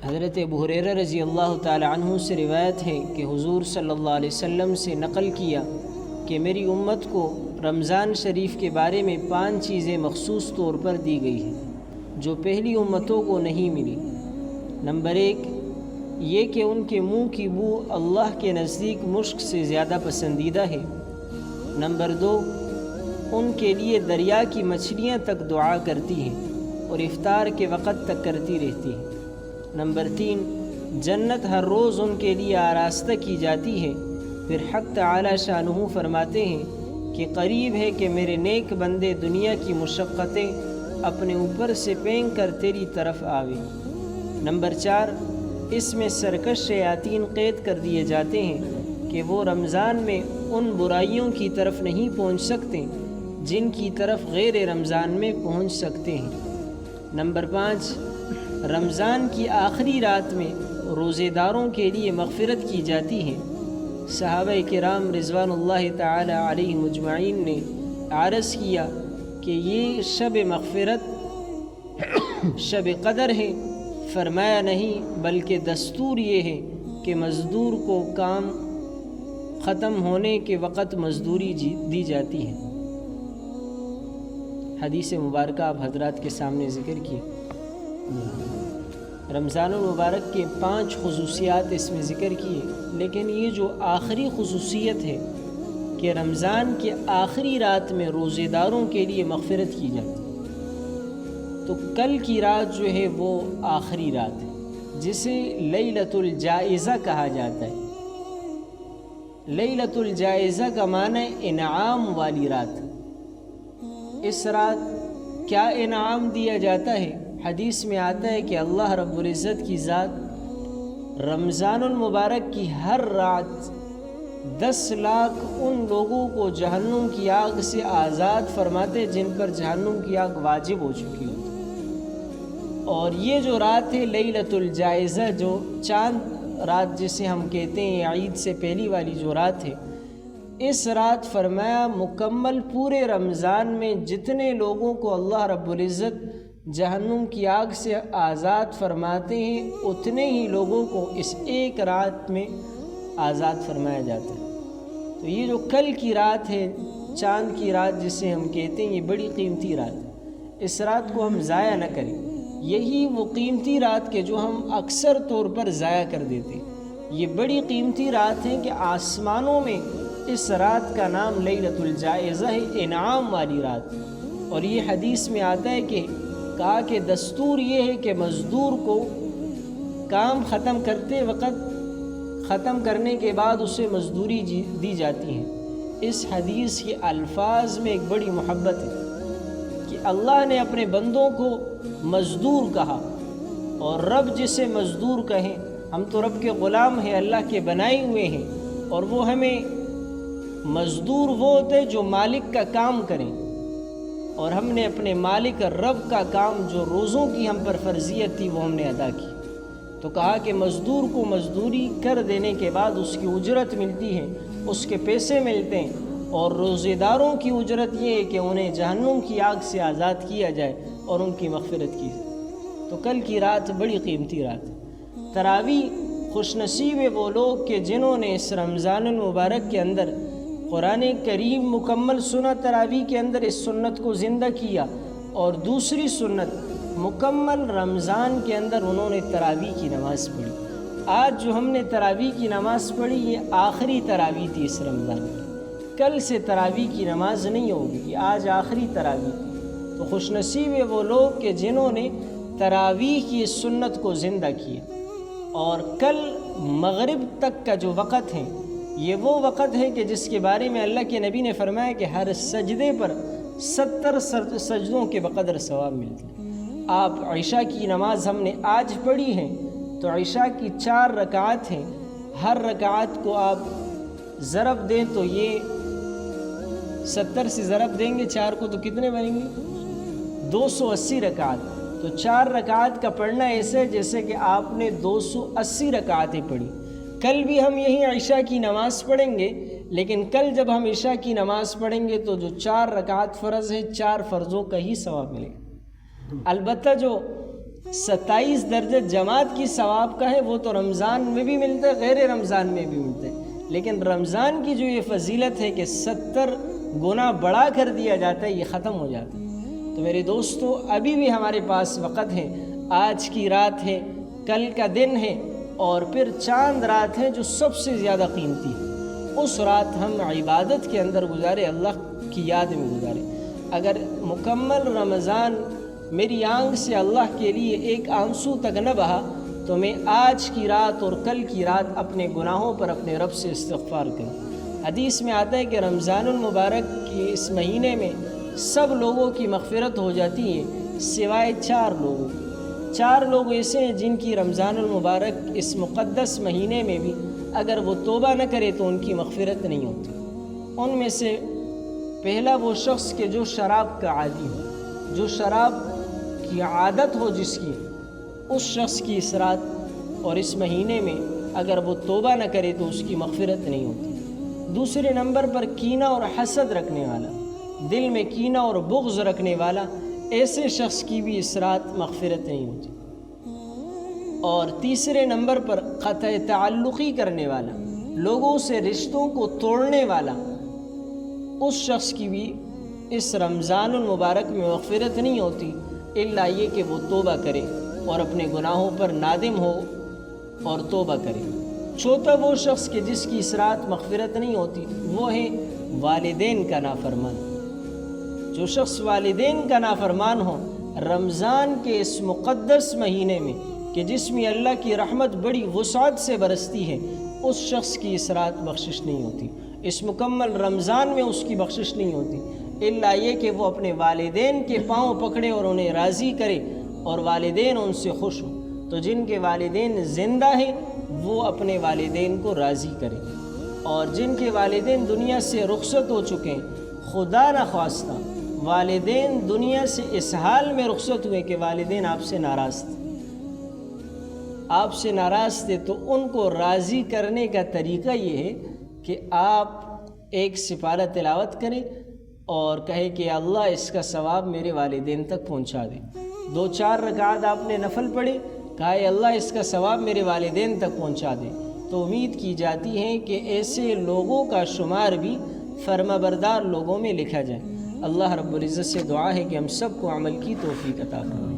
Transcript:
حضرت ابو ہریرہ رضی اللہ تعالی عنہ سے روایت ہے کہ حضور صلی اللہ علیہ وسلم سے نقل کیا کہ میری امت کو رمضان شریف کے بارے میں 5 چیزیں مخصوص طور پر دی گئی ہیں جو پہلی امتوں کو نہیں ملی۔ نمبر 1 یہ کہ ان کے منہ کی بو اللہ کے نزدیک مشک سے زیادہ پسندیدہ ہے۔ نمبر 2 ان کے لیے دریا کی مچھلیاں تک دعا کرتی ہیں اور افطار کے وقت تک کرتی رہتی ہیں۔ نمبر 3 جنت ہر روز ان کے لیے آراستہ کی جاتی ہے۔ پھر حق تعالی شانہ فرماتے ہیں کہ قریب ہے کہ میرے نیک بندے دنیا کی مشقتیں اپنے اوپر سے پھینک کر تیری طرف آویں۔ نمبر 4 اس میں سرکش شیاطین قید کر دیے جاتے ہیں کہ وہ رمضان میں ان برائیوں کی طرف نہیں پہنچ سکتے جن کی طرف غیر رمضان میں پہنچ سکتے ہیں۔ نمبر 5 رمضان کی آخری رات میں روزے داروں کے لیے مغفرت کی جاتی ہے۔ صحابہ کرام رضوان اللہ تعالی علیہ مجمعین نے عرض کیا کہ یہ شب مغفرت شب قدر ہے۔ فرمایا نہیں بلکہ دستور یہ ہے کہ مزدور کو کام ختم ہونے کے وقت مزدوری دی جاتی ہے۔ حدیث مبارکہ آپ حضرات کے سامنے ذکر کی۔ رمضان المبارک کے 5 خصوصیات اس میں ذکر کیے، لیکن یہ جو آخری خصوصیت ہے کہ رمضان کے آخری رات میں روزے داروں کے لیے مغفرت کی جاتی ہے، تو کل کی رات جو ہے وہ آخری رات ہے جسے لیلۃ الجائزہ کہا جاتا ہے۔ لیلۃ الجائزہ کا معنی انعام والی رات۔ اس رات کیا انعام دیا جاتا ہے؟ حدیث میں آتا ہے کہ اللہ رب العزت کی ذات رمضان المبارک کی ہر رات 10 لاکھ ان لوگوں کو جہنم کی آگ سے آزاد فرماتے جن پر جہنم کی آگ واجب ہو چکی ہوتی۔ اور یہ جو رات ہے لیلۃ الجائزہ، جو چاند رات جسے ہم کہتے ہیں، عید سے پہلی والی جو رات ہے، اس رات فرمایا مکمل پورے رمضان میں جتنے لوگوں کو اللہ رب العزت جہنم کی آگ سے آزاد فرماتے ہیں اتنے ہی لوگوں کو اس ایک رات میں آزاد فرمایا جاتا ہے۔ تو یہ جو کل کی رات ہے، چاند کی رات جسے ہم کہتے ہیں، یہ بڑی قیمتی رات ہے۔ اس رات کو ہم ضائع نہ کریں۔ یہی وہ قیمتی رات کے جو ہم اکثر طور پر ضائع کر دیتے ہیں۔ یہ بڑی قیمتی رات ہے کہ آسمانوں میں اس رات کا نام لیلۃ الجائزہ ہے، انعام والی رات۔ اور یہ حدیث میں آتا ہے کہ کہا کہ دستور یہ ہے کہ مزدور کو کام ختم کرتے وقت ختم کرنے کے بعد اسے مزدوری دی جاتی ہے۔ اس حدیث کے الفاظ میں ایک بڑی محبت ہے کہ اللہ نے اپنے بندوں کو مزدور کہا، اور رب جسے مزدور کہیں، ہم تو رب کے غلام ہیں، اللہ کے بنائے ہوئے ہیں، اور وہ ہمیں مزدور وہ ہوتے جو مالک کا کام کریں، اور ہم نے اپنے مالک رب کا کام جو روزوں کی ہم پر فرضیت تھی وہ ہم نے ادا کی۔ تو کہا کہ مزدور کو مزدوری کر دینے کے بعد اس کی اجرت ملتی ہے، اس کے پیسے ملتے ہیں، اور روزے داروں کی اجرت یہ ہے کہ انہیں جہنم کی آگ سے آزاد کیا جائے اور ان کی مغفرت کی جائے۔ تو کل کی رات بڑی قیمتی رات ہے۔ تراویح خوش نصیب ہے وہ لوگ کہ جنہوں نے اس رمضان المبارک کے اندر قرآن کریم مکمل سنا، تراویح کے اندر اس سنت کو زندہ کیا، اور دوسری سنت مکمل رمضان کے اندر انہوں نے تراویح کی نماز پڑھی۔ آج جو ہم نے تراویح کی نماز پڑھی یہ آخری تراویح تھی اس رمضان کی۔ کل سے تراویح کی نماز نہیں ہوگی، یہ آج آخری تراویح تھی۔ تو خوش نصیب ہے وہ لوگ کہ جنہوں نے تراویح کی اس سنت کو زندہ کیا۔ اور کل مغرب تک کا جو وقت ہے یہ وہ وقت ہے کہ جس کے بارے میں اللہ کے نبی نے فرمایا کہ ہر سجدے پر 70 سجدوں کے بقدر ثواب ملتا ہے۔ آپ عشاء کی نماز ہم نے آج پڑھی ہے، تو عشاء کی 4 رکعات ہیں، ہر رکعت کو آپ ضرب دیں تو یہ 70 سے ضرب دیں گے 4 کو تو کتنے بنیں گے؟ 280 رکعت۔ تو 4 رکعت کا پڑھنا ایسے ہے جیسے کہ آپ نے 280 رکعتیں پڑھی۔ کل بھی ہم یہی عشاء کی نماز پڑھیں گے، لیکن کل جب ہم عشاء کی نماز پڑھیں گے تو جو 4 رکعت فرض ہے 4 فرضوں کا ہی ثواب ملے گا۔ البتہ جو 27 درجہ جماعت کی ثواب کا ہے، وہ تو رمضان میں بھی ملتا ہے، غیر رمضان میں بھی ملتا ہے، لیکن رمضان کی جو یہ فضیلت ہے کہ 70 گنا بڑھا کر دیا جاتا ہے، یہ ختم ہو جاتا ہے۔ تو میرے دوستو، ابھی بھی ہمارے پاس وقت ہے، آج کی رات ہے، کل کا دن ہے، اور پھر چاند رات ہے جو سب سے زیادہ قیمتی ہے۔ اس رات ہم عبادت کے اندر گزارے، اللہ کی یاد میں گزارے۔ اگر مکمل رمضان میری آنکھ سے اللہ کے لیے ایک آنسو تک نہ بہا تو میں آج کی رات اور کل کی رات اپنے گناہوں پر اپنے رب سے استغفار کروں۔ حدیث میں آتا ہے کہ رمضان المبارک کے اس مہینے میں سب لوگوں کی مغفرت ہو جاتی ہے سوائے 4 لوگوں۔ 4 لوگ ایسے ہیں جن کی رمضان المبارک اس مقدس مہینے میں بھی اگر وہ توبہ نہ کرے تو ان کی مغفرت نہیں ہوتی۔ ان میں سے پہلا وہ شخص کہ جو شراب کا عادی ہو، جو شراب کی عادت ہو جس کی، اس شخص کی اس رات اور اس مہینے میں اگر وہ توبہ نہ کرے تو اس کی مغفرت نہیں ہوتی۔ دوسرے نمبر پر کینہ اور حسد رکھنے والا، دل میں کینہ اور بغض رکھنے والا، ایسے شخص کی بھی اس رات مغفرت نہیں ہوتی۔ اور تیسرے نمبر پر قطع تعلقی کرنے والا، لوگوں سے رشتوں کو توڑنے والا، اس شخص کی بھی اس رمضان المبارک میں مغفرت نہیں ہوتی الا یہ کہ وہ توبہ کرے اور اپنے گناہوں پر نادم ہو اور توبہ کرے۔ چوتھا وہ شخص کہ جس کی اس رات مغفرت نہیں ہوتی وہ ہے والدین کا نافرمان۔ جو شخص والدین کا نافرمان ہو رمضان کے اس مقدس مہینے میں کہ جس میں اللہ کی رحمت بڑی وسعت سے برستی ہے، اس شخص کی اس رات بخشش نہیں ہوتی، اس مکمل رمضان میں اس کی بخشش نہیں ہوتی الا یہ کہ وہ اپنے والدین کے پاؤں پکڑے اور انہیں راضی کرے اور والدین ان سے خوش ہوں۔ تو جن کے والدین زندہ ہیں وہ اپنے والدین کو راضی کریں، اور جن کے والدین دنیا سے رخصت ہو چکے ہیں، خدا نخواستہ والدین دنیا سے اس حال میں رخصت ہوئے کہ والدین آپ سے ناراض تھے، تو ان کو راضی کرنے کا طریقہ یہ ہے کہ آپ ایک سپارہ تلاوت کریں اور کہے کہ اللہ اس کا ثواب میرے والدین تک پہنچا دے۔ 2-4 رکعات آپ نے نفل پڑھے، کہا اے اللہ اس کا ثواب میرے والدین تک پہنچا دے، تو امید کی جاتی ہے کہ ایسے لوگوں کا شمار بھی فرمانبردار لوگوں میں لکھا جائے۔ اللہ رب العزت سے دعا ہے کہ ہم سب کو عمل کی توفیق عطا فرمائے۔